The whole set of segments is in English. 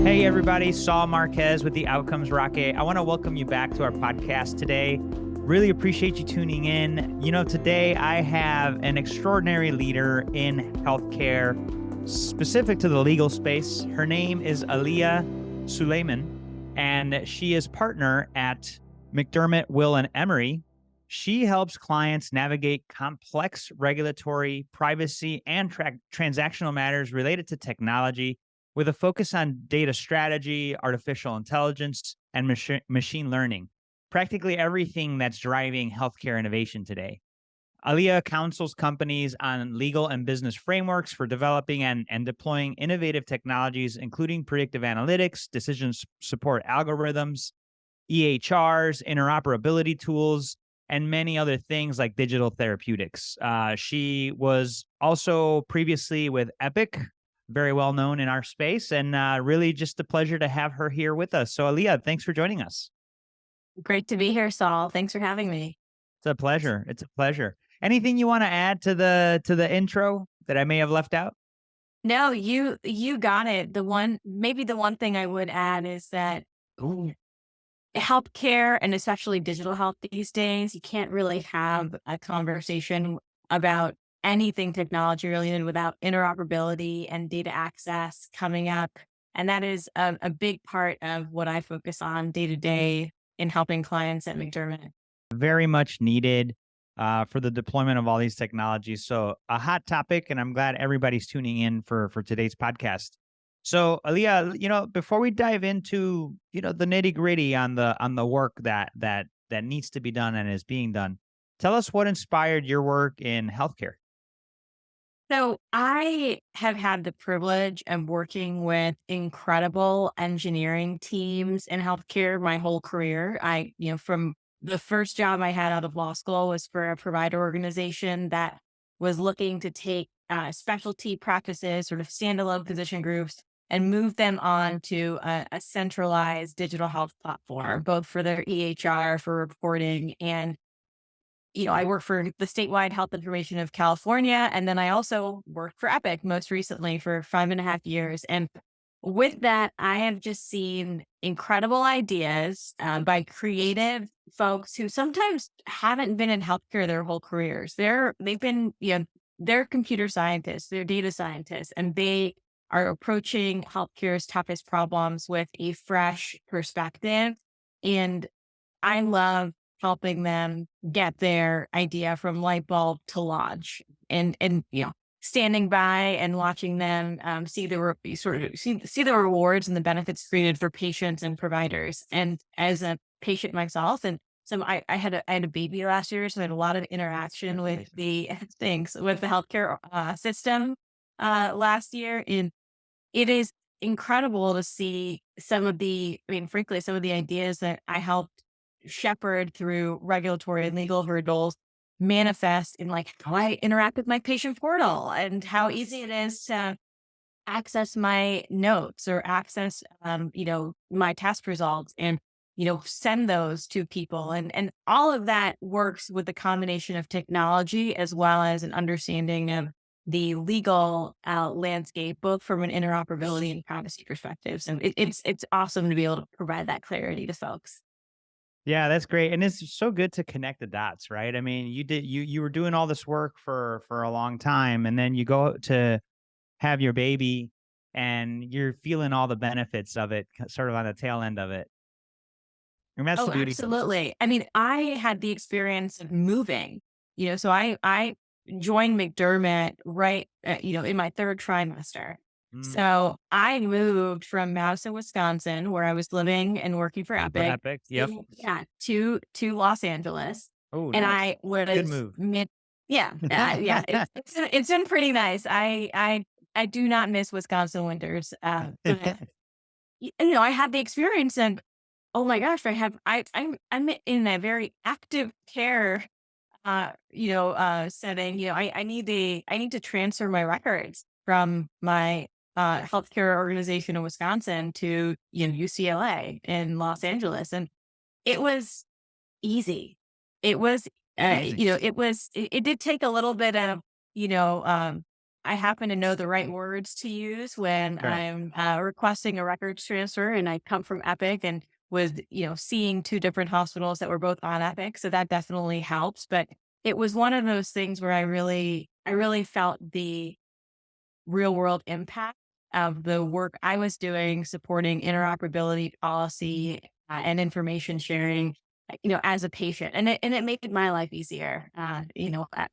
Hey everybody, Saul Marquez with the Outcomes Rocket. I want to welcome you back to our podcast today. Really appreciate you tuning in. Today I have an extraordinary leader in healthcare, specific to the legal space. Her name is Alya Sulaiman, and she is partner at McDermott Will Emery. She helps clients navigate complex regulatory, privacy, and transactional matters related to technology, with a focus on data strategy, artificial intelligence, and machine learning, practically everything that's driving healthcare innovation today. Alya counsels companies on legal and business frameworks for developing and deploying innovative technologies, including predictive analytics, decision support algorithms, EHRs, interoperability tools, and many other things like digital therapeutics. She was also previously with Epic, very well known in our space, and really just a pleasure to have her here with us. So Alya, thanks for joining us. Great to be here, Saul. Thanks for having me. It's a pleasure. It's a pleasure. Anything you want to add to the intro that I may have left out? No, you got it. Maybe the one thing I would add is that healthcare, and especially digital health these days, you can't really have a conversation about anything technology related without interoperability and data access coming up. And that is a big part of what I focus on day to day in helping clients at McDermott. Very much needed for the deployment of all these technologies. So a hot topic, and I'm glad everybody's tuning in for today's podcast. So Alya, before we dive into the nitty gritty on the work that needs to be done and is being done, tell us what inspired your work in healthcare. So I have had the privilege of working with incredible engineering teams in healthcare my whole career. From the first job I had out of law school was for a provider organization that was looking to take specialty practices, sort of standalone physician groups, and move them on to a centralized digital health platform, both for their EHR, for reporting, and I work for the statewide health information of California. And then I also worked for Epic most recently for 5.5 years. And with that, I have just seen incredible ideas by creative folks who sometimes haven't been in healthcare their whole careers. They're computer scientists, they're data scientists, and they are approaching healthcare's toughest problems with a fresh perspective. And I love helping them get their idea from light bulb to launch, and standing by and watching them see the rewards and the benefits created for patients and providers. And as a patient myself, and so I had a baby last year, so I had a lot of interaction with the with the healthcare system last year, and it is incredible to see frankly, some of the ideas that I helped shepherd through regulatory and legal hurdles manifest in like how I interact with my patient portal and how easy it is to access my notes or access, my test results and, send those to people. And all of that works with the combination of technology as well as an understanding of the legal landscape, both from an interoperability and privacy perspective. So it's awesome to be able to provide that clarity to folks. Yeah, that's great. And it's so good to connect the dots, right? I mean, you were doing all this work for a long time, and then you go to have your baby and you're feeling all the benefits of it sort of on the tail end of it. And that's Oh, the beauty. absolutely. I mean, I had the experience of moving, so I joined McDermott right, in my third trimester. Mm, So I moved from Madison, Wisconsin, where I was living and working for for Epic, Epic. Yep. to Los Angeles. Oh, And nice. I Good was move. yeah, it's been pretty nice. I do not miss Wisconsin winters. But, I had the experience, and oh my gosh, I'm in a very active care setting. I need to transfer my records from my healthcare organization in Wisconsin to UCLA in Los Angeles, and it was easy. It was Amazing. it did take a little bit of you know um I happen to know the right words to use when Sure. I'm requesting a records transfer, and I come from Epic and was, seeing two different hospitals that were both on Epic. So that definitely helps. But it was one of those things where I really felt the real world impact of the work I was doing supporting interoperability policy and information sharing, as a patient. And it made my life easier,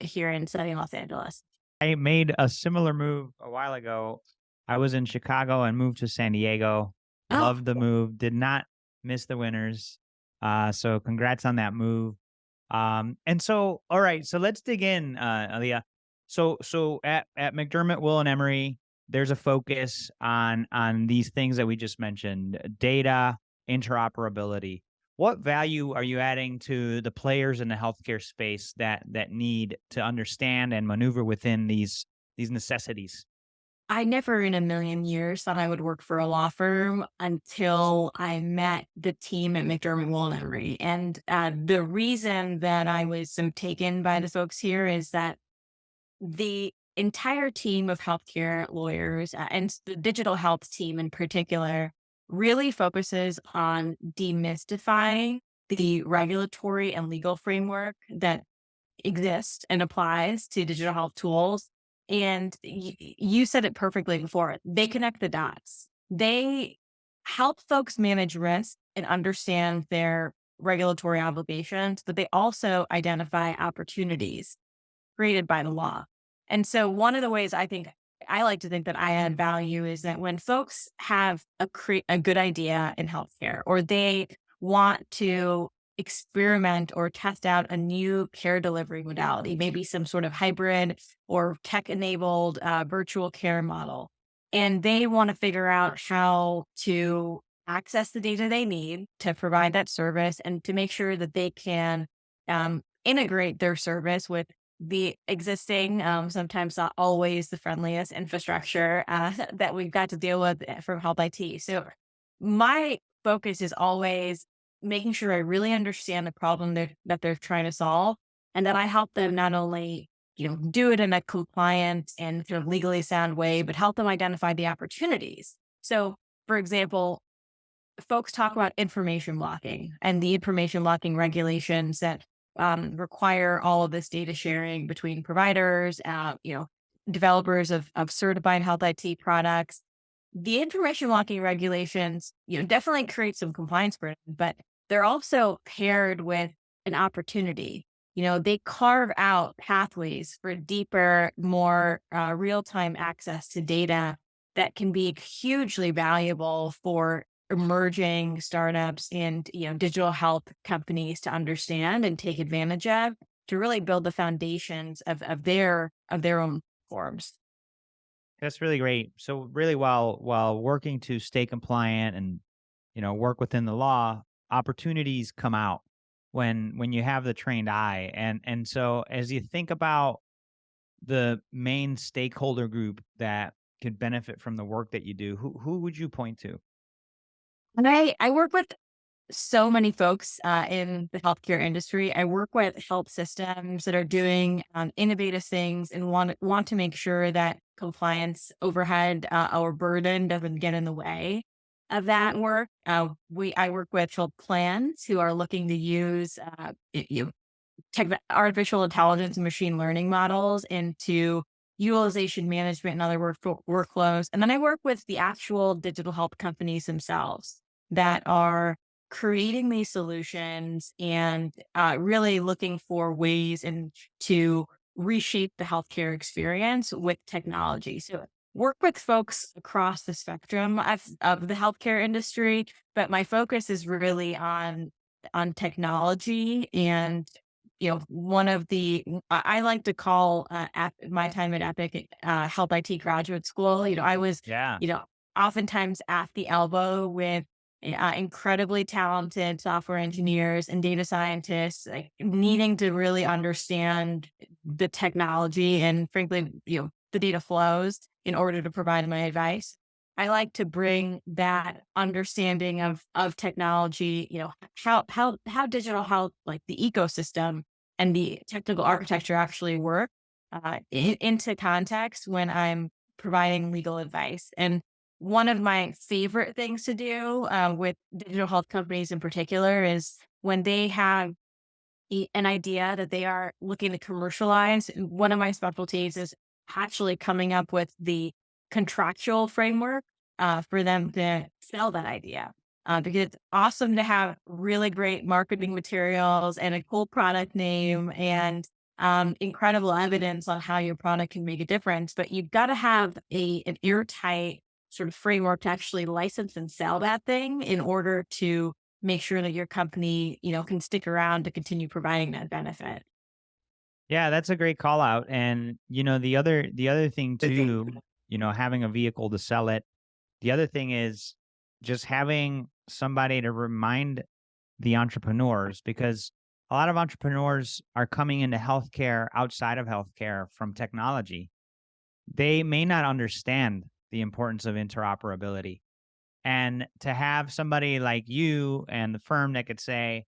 here in sunny Los Angeles. I made a similar move a while ago. I was in Chicago and moved to San Diego. Oh, Loved the move. Did not miss the winters. So congrats on that move. And so, all right, so let's dig in, Aliyah. So at McDermott, Will and Emery, there's a focus on these things that we just mentioned: data, interoperability. What value are you adding to the players in the healthcare space that need to understand and maneuver within these necessities? I never in a million years thought I would work for a law firm until I met the team at McDermott Will and Emery. And the reason that I was taken by the folks here is that the entire team of healthcare lawyers, and the digital health team in particular, really focuses on demystifying the regulatory and legal framework that exists and applies to digital health tools. And you said it perfectly before. They connect the dots. They help folks manage risk and understand their regulatory obligations, but they also identify opportunities created by the law. And so one of the ways I like to think that I add value is that when folks have a good idea in healthcare, or they want to experiment or test out a new care delivery modality, maybe some sort of hybrid or tech enabled virtual care model, and they want to figure out how to access the data they need to provide that service and to make sure that they can integrate their service with the existing, sometimes not always the friendliest infrastructure that we've got to deal with from Health IT. So my focus is always making sure I really understand the problem that they're trying to solve, and that I help them not only do it in a compliant and sort of legally sound way, but help them identify the opportunities. So, for example, folks talk about information blocking and the information blocking regulations that require all of this data sharing between providers, developers of certified health IT products. The information blocking regulations, definitely create some compliance burden, but they're also paired with an opportunity. They carve out pathways for deeper, more real time access to data that can be hugely valuable for emerging startups and digital health companies to understand and take advantage of, to really build the foundations of their own forms. That's really great. So really, while working to stay compliant and work within the law, opportunities come out when you have the trained eye. And so as you think about the main stakeholder group that could benefit from the work that you do, who would you point to? And I work with so many folks in the healthcare industry. I work with health systems that are doing innovative things and want to make sure that compliance overhead or burden doesn't get in the way of that work. I work with health plans who are looking to use artificial intelligence and machine learning models into utilization management and other workflows. And then I work with the actual digital health companies themselves that are creating these solutions and really looking for ways to reshape the healthcare experience with technology. So work with folks across the spectrum of the healthcare industry, but my focus is really on technology. And one of the I like to call my time at Epic Health IT graduate school. I was Yeah. oftentimes at the elbow with incredibly talented software engineers and data scientists, like needing to really understand the technology and, frankly, the data flows in order to provide my advice. I like to bring that understanding of technology, how digital health, like the ecosystem and the technical architecture, actually work, into context when I'm providing legal advice. And one of my favorite things to do with digital health companies in particular is when they have an idea that they are looking to commercialize. One of my specialties is actually coming up with the contractual framework for them to sell that idea. Because it's awesome to have really great marketing materials and a cool product name and incredible evidence on how your product can make a difference. But you've got to have an airtight sort of framework to actually license and sell that thing in order to make sure that your company, can stick around to continue providing that benefit. Yeah, that's a great call out. And the other thing I think too, having a vehicle to sell it. The other thing is just having somebody to remind the entrepreneurs, because a lot of entrepreneurs are coming into healthcare outside of healthcare from technology. They may not understand the importance of interoperability. And to have somebody like you and the firm that could say,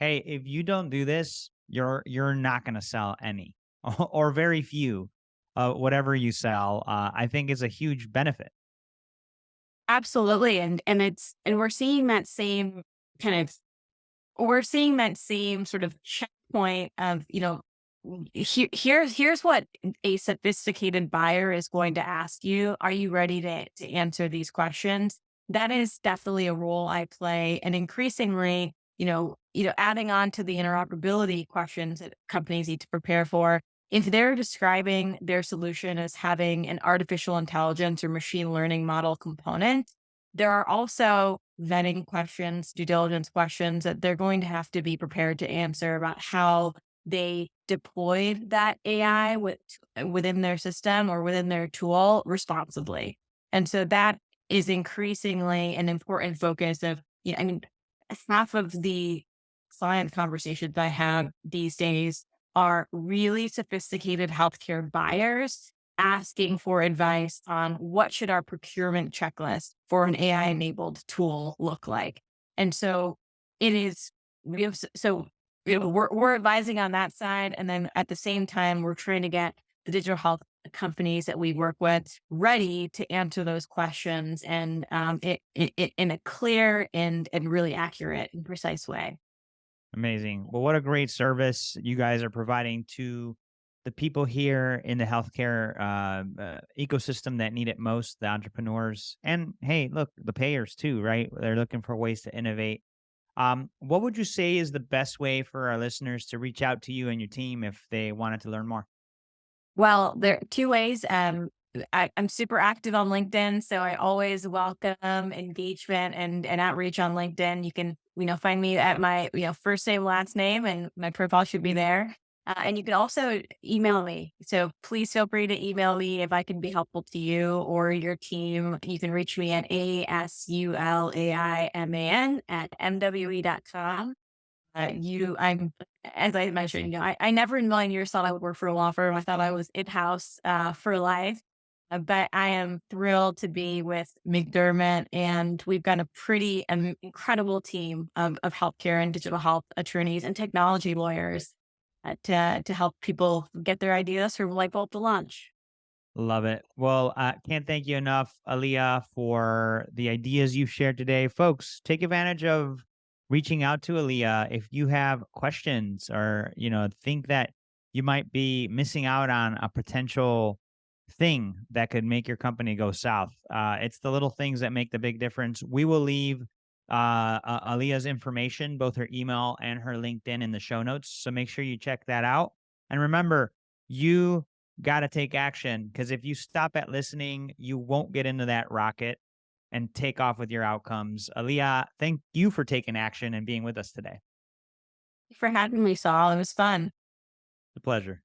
"Hey, if you don't do this, you're not going to sell any or very few whatever you sell," I think is a huge benefit. Absolutely. And we're seeing that same kind of we're seeing that same sort of checkpoint of, here's what a sophisticated buyer is going to ask you. Are you ready to answer these questions? That is definitely a role I play. And increasingly, adding on to the interoperability questions that companies need to prepare for, if they're describing their solution as having an artificial intelligence or machine learning model component, there are also vetting questions, due diligence questions that they're going to have to be prepared to answer about how they deployed that AI within their system or within their tool responsibly. And so that is increasingly an important focus of, I mean, half of the client conversations I have these days are really sophisticated healthcare buyers asking for advice on what should our procurement checklist for an AI enabled tool look like. And so it is we have so we're advising on that side, and then at the same time we're trying to get the digital health companies that we work with ready to answer those questions and it in a clear and really accurate and precise way. Amazing. Well, what a great service you guys are providing to the people here in the healthcare ecosystem that need it most, the entrepreneurs, and hey, look, the payers too, right? They're looking for ways to innovate. What would you say is the best way for our listeners to reach out to you and your team if they wanted to learn more? Well, there are two ways. I'm super active on LinkedIn, so I always welcome engagement and outreach on LinkedIn. You can, find me at my, first name, last name, and my profile should be there. And you can also email me. So please feel free to email me if I can be helpful to you or your team. You can reach me at ASULAIMAN at MWE.com. As I mentioned, I never in a million years thought I would work for a law firm. I thought I was in-house for life. But I am thrilled to be with McDermott, and we've got a pretty incredible team of healthcare and digital health attorneys and technology lawyers to help people get their ideas from light bulb to launch. Love it. Well, can't thank you enough, Aliyah, for the ideas you've shared today. Folks, take advantage of reaching out to Aliyah if you have questions or, think that you might be missing out on a potential thing that could make your company go south. It's the little things that make the big difference. We will leave Aliyah's information, both her email and her LinkedIn in the show notes. So make sure you check that out. And remember, you got to take action, because if you stop at listening, you won't get into that rocket and take off with your outcomes. Aliyah, thank you for taking action and being with us today. For having me, Saul. It was fun. It's a pleasure.